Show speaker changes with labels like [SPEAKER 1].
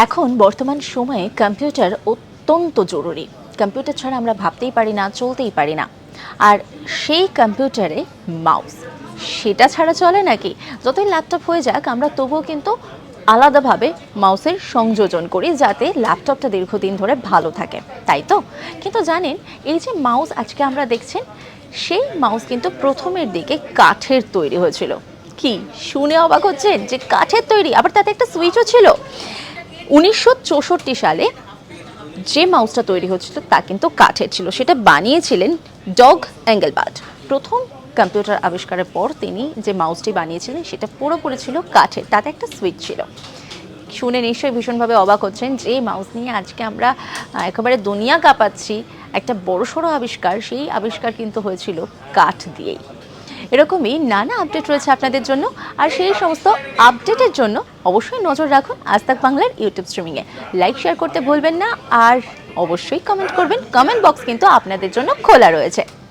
[SPEAKER 1] এখন বর্তমান সময়ে কম্পিউটার অত্যন্ত জরুরি। কম্পিউটার ছাড়া আমরা ভাবতেই পারি না, চলতেই পারি না। আর সেই কম্পিউটারে মাউস, সেটা ছাড়া চলে নাকি? যতই ল্যাপটপ হয়ে যাক, আমরা তবুও কিন্তু আলাদাভাবে মাউসের সংযোজন করি যাতে ল্যাপটপটা দীর্ঘদিন ধরে ভালো থাকে, তাই তো? কিন্তু জানেন, এই যে মাউস আজকে আমরা দেখছেন, সেই মাউস কিন্তু প্রথমের দিকে কাঠের তৈরি হয়েছিল। কি শুনে অবাক হচ্ছেন যে কাঠের তৈরি, আবার তাতে একটা সুইচও ছিল। 1964 সালে যে মাউসটা তৈরি হচ্ছিল তা কিন্তু কাঠের ছিল, সেটা বানিয়েছিলেন ডগ এঙ্গেলবার্ট। প্রথম কম্পিউটার আবিষ্কারের পর তিনি যে মাউসটি বানিয়েছিলেন সেটা পুরোপুরি ছিল কাঠের, তাতে একটা সুইচ ছিল। শুনে নিশ্চয়ই ভীষণভাবে অবাক হচ্ছেন যে মাউস নিয়ে আজকে আমরা একেবারে দুনিয়া কাঁপাচ্ছি। একটা বড়সড় আবিষ্কার, সেই আবিষ্কার কিন্তু হয়েছিল কাঠ দিয়েই। এরকমই নানা আপডেট রয়েছে আপনাদের জন্য, আর সেই সমস্ত আপডেটের জন্য অবশ্যই নজর রাখুন আজ তাক বাংলার ইউটিউব স্ট্রিমিংয়ে। লাইক শেয়ার করতে ভুলবেন না, আর অবশ্যই কমেন্ট করবেন। কমেন্ট বক্স কিন্তু আপনাদের জন্য খোলা রয়েছে।